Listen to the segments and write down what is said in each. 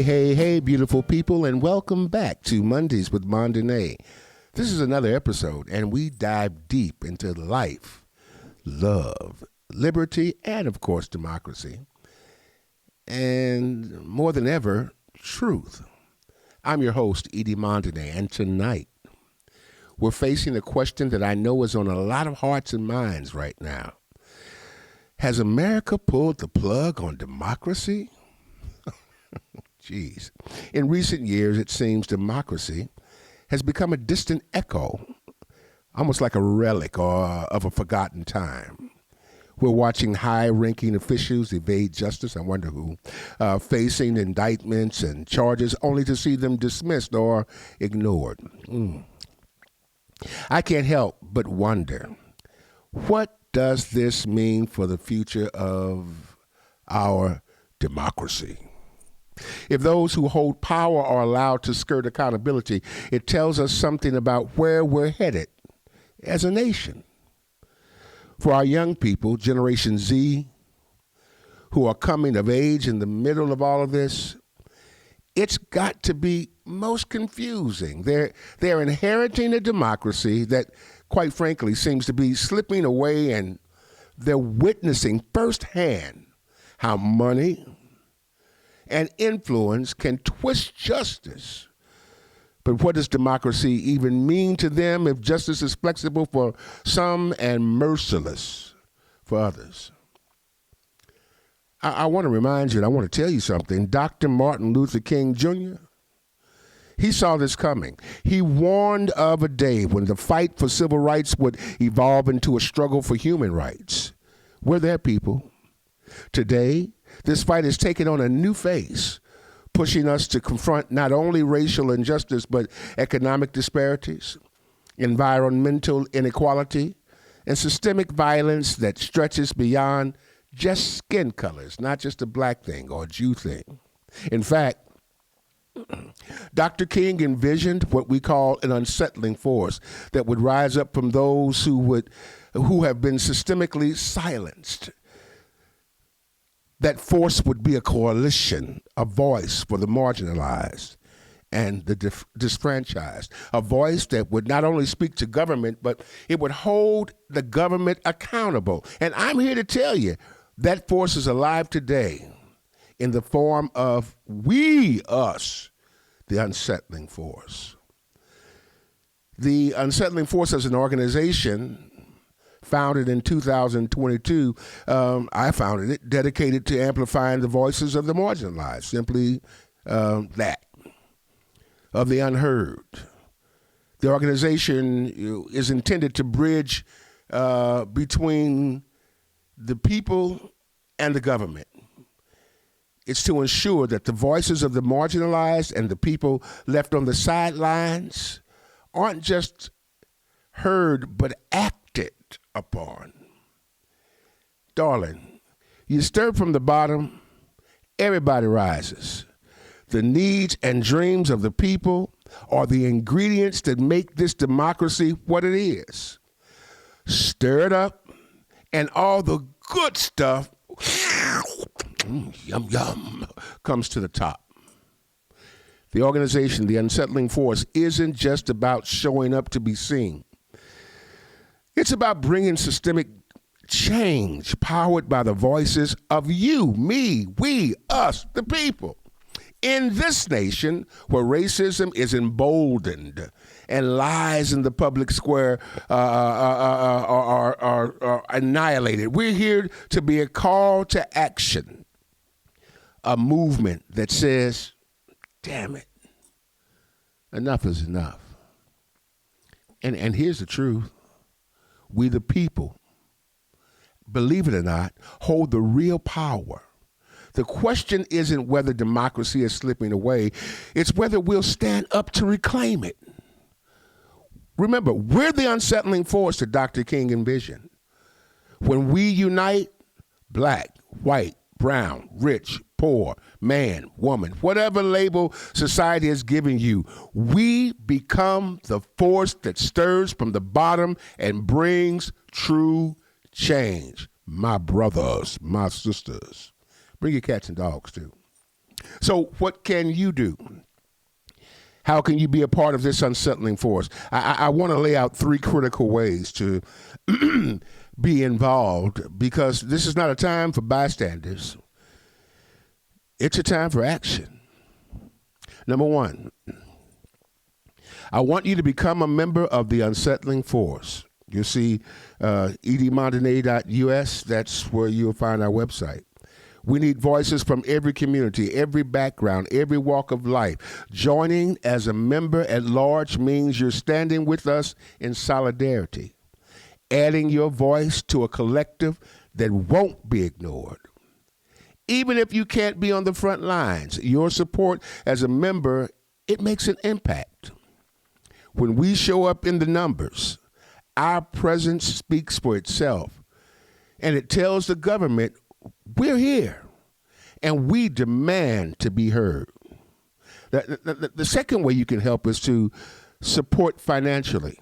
Hey, beautiful people, and welcome back to Mondays with Mondene. This is another episode, and we dive deep into life, love, liberty, and of course, democracy. And more than ever, truth. I'm your host, Edie Mondene, and tonight we're facing a question that I know is on a lot of hearts and minds right now. Has America pulled the plug on democracy? Jeez. In recent years, it seems democracy has become a distant echo, almost like a relic or of a forgotten time. We're watching high-ranking officials evade justice, I wonder who, facing indictments and charges only to see them dismissed or ignored. I can't help but wonder, what does this mean for the future of our democracy? If those who hold power are allowed to skirt accountability, it tells us something about where we're headed as a nation. For our young people, Generation Z, who are coming of age in the middle of all of this, it's got to be most confusing. They're inheriting a democracy that, quite frankly, seems to be slipping away, and they're witnessing firsthand how money and influence can twist justice. But what does democracy even mean to them if justice is flexible for some and merciless for others? I want to remind you, and I want to tell you something. Dr. Martin Luther King Jr., he saw this coming. He warned of a day when the fight for civil rights would evolve into a struggle for human rights. We're there, people. Today, this fight is taking on a new face, pushing us to confront not only racial injustice, but economic disparities, environmental inequality, and systemic violence that stretches beyond just skin colors, not just a black thing or a Jew thing. In fact, Dr. King envisioned what we call an unsettling force that would rise up from those who have been systemically silenced. That force would be a coalition, a voice for the marginalized and the disfranchised, a voice that would not only speak to government, but it would hold the government accountable. And I'm here to tell you, that force is alive today in the form of us, the unsettling force. The unsettling force as an organization, founded in 2022, I founded it, dedicated to amplifying the voices of the marginalized, simply that, of the unheard. The organization is intended to bridge between the people and the government. It's to ensure that the voices of the marginalized and the people left on the sidelines aren't just heard, but acted upon. Darling, you stir from the bottom, everybody rises. The needs and dreams of the people are the ingredients that make this democracy what it is. Stir it up, and all the good stuff, yum, yum, comes to the top. The organization, the unsettling force, isn't just about showing up to be seen. It's about bringing systemic change powered by the voices of you, me, we, us, the people. In this nation where racism is emboldened and lies in the public square are annihilated, we're here to be a call to action, a movement that says, damn it, enough is enough. And here's the truth. We the people, believe it or not, hold the real power. The question isn't whether democracy is slipping away, it's whether we'll stand up to reclaim it. Remember, we're the unsettling force that Dr. King envisioned. When we unite, black, white, brown, rich, poor, man, woman, whatever label society has given you, we become the force that stirs from the bottom and brings true change. My brothers, my sisters. Bring your cats and dogs too. So what can you do? How can you be a part of this unsettling force? I want to lay out 3 critical ways to be involved, because this is not a time for bystanders. It's a time for action. Number 1, I want you to become a member of the unsettling force. You see edmontanet.us, that's where you'll find our website. We need voices from every community, every background, every walk of life. Joining as a member at large means you're standing with us in solidarity, adding your voice to a collective that won't be ignored. Even if you can't be on the front lines, your support as a member, it makes an impact. When we show up in the numbers, our presence speaks for itself, and it tells the government we're here, and we demand to be heard. The second way you can help is to support financially.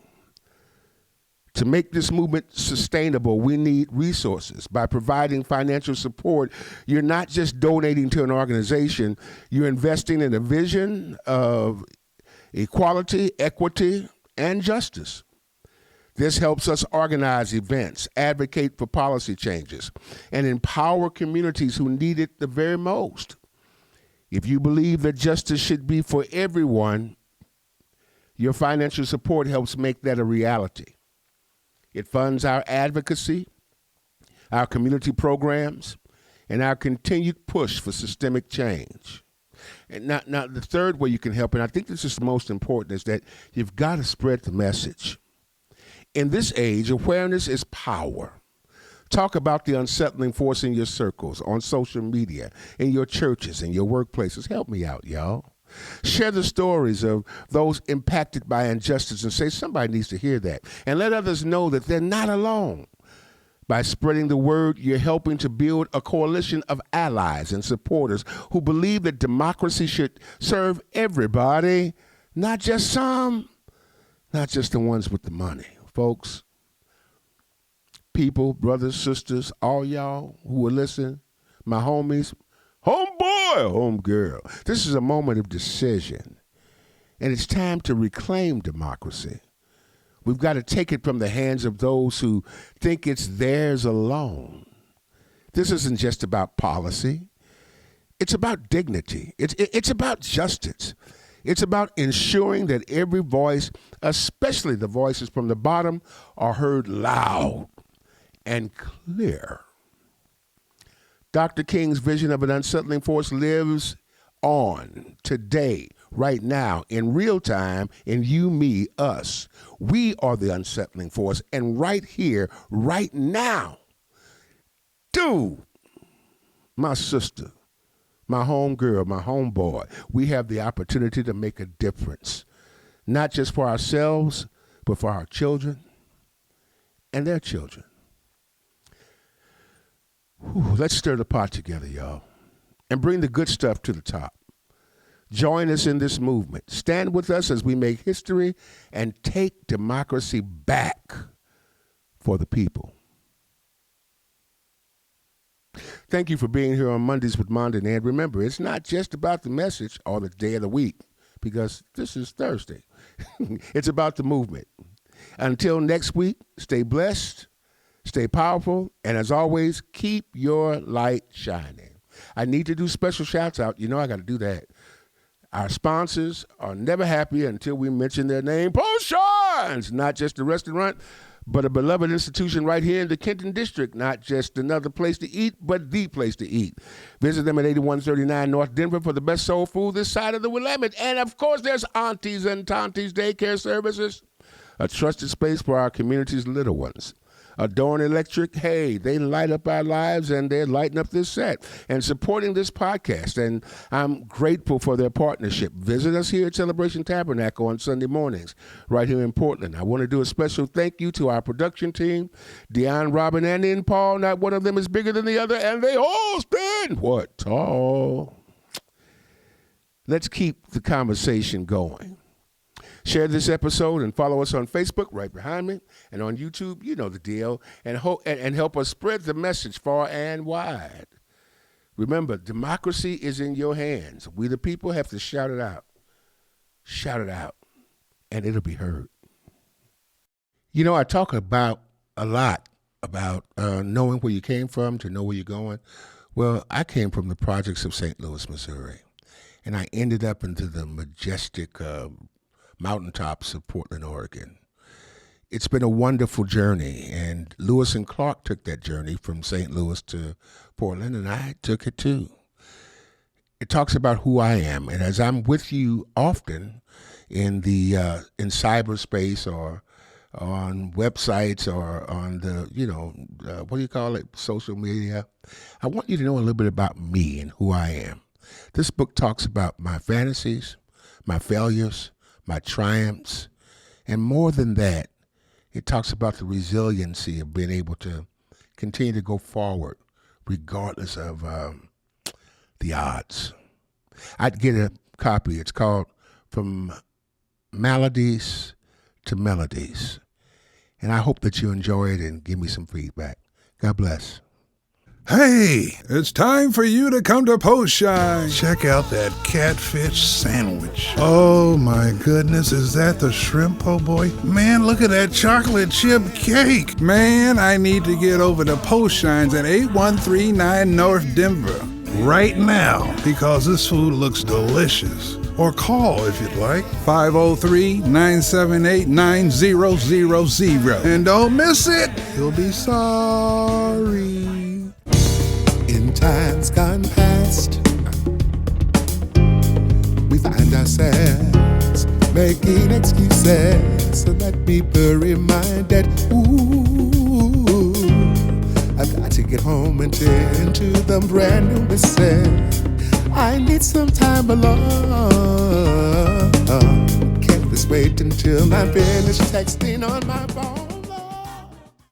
To make this movement sustainable, we need resources. By providing financial support, you're not just donating to an organization, you're investing in a vision of equality, equity, and justice. This helps us organize events, advocate for policy changes, and empower communities who need it the very most. If you believe that justice should be for everyone, your financial support helps make that a reality. It funds our advocacy, our community programs, and our continued push for systemic change. And now the third way you can help, and I think this is the most important, is that you've got to spread the message. In this age, awareness is power. Talk about the unsettling force in your circles, on social media, in your churches, in your workplaces. Help me out, y'all. Share the stories of those impacted by injustice and say somebody needs to hear that. And let others know that they're not alone. By spreading the word, you're helping to build a coalition of allies and supporters who believe that democracy should serve everybody, not just some, not just the ones with the money. Folks, people, brothers, sisters, all y'all who are listening, my homies, homeboy, homegirl, this is a moment of decision, and it's time to reclaim democracy. We've got to take it from the hands of those who think it's theirs alone. This isn't just about policy. It's about dignity. It's about justice. It's about ensuring that every voice, especially the voices from the bottom, are heard loud and clear. Dr. King's vision of an unsettling force lives on today, right now, in real time, in you, me, us. We are the unsettling force, and right here, right now, dude, my sister, my homegirl, my homeboy, we have the opportunity to make a difference, not just for ourselves, but for our children and their children. Whew, let's stir the pot together, y'all, and bring the good stuff to the top. Join us in this movement. Stand with us as we make history and take democracy back for the people. Thank you for being here on Mondays with Mondin. And remember, it's not just about the message or the day of the week, because this is Thursday. It's about the movement. Until next week, stay blessed, stay powerful, and as always, keep your light shining. I need to do special shouts out. You know I got to do that. Our sponsors are never happy until we mention their name. Potions, not just a restaurant, but a beloved institution right here in the Kenton District. Not just another place to eat, but the place to eat. Visit them at 8139 North Denver for the best soul food this side of the Willamette. And, of course, there's Aunties and Tonties Daycare Services, a trusted space for our community's little ones. Adorn Electric, hey, they light up our lives, and they're lighting up this set and supporting this podcast, and I'm grateful for their partnership. Visit us here at Celebration Tabernacle on Sunday mornings right here in Portland. I want to do a special thank you to our production team, Deion, Robin, Andy, and Paul. Not one of them is bigger than the other, and they all stand what tall. Let's keep the conversation going. Share this episode and follow us on Facebook right behind me, and on YouTube, you know the deal, and help us spread the message far and wide. Remember, democracy is in your hands. We, the people, have to shout it out. Shout it out, and it'll be heard. You know, I talk about a lot about knowing where you came from to know where you're going. Well, I came from the projects of St. Louis, Missouri, and I ended up into the majestic mountaintops of Portland, Oregon. It's been a wonderful journey, and Lewis and Clark took that journey from St. Louis to Portland, and I took it too. It talks about who I am, and as I'm with you often in the in cyberspace or on websites or on the what do you call it, social media, I want you to know a little bit about me and who I am. This book talks about my fantasies, my failures, my triumphs, and more than that, it talks about the resiliency of being able to continue to go forward regardless of the odds. I'd get a copy. It's called From Maladies to Melodies. And I hope that you enjoy it and give me some feedback. God bless. Hey, it's time for you to come to Post Shine. Check out that catfish sandwich. Oh my goodness, is that the shrimp po' boy? Man, look at that chocolate chip cake. Man, I need to get over to Post Shines at 8139 North Denver right now because this food looks delicious. Or call if you'd like, 503-978-9000. And don't miss it, you'll be sorry. In times gone past, we find ourselves making excuses so that people remind that, ooh, I've got to get home and tend to the brand new missus. I need some time alone. Can't just wait until I finish texting on my phone.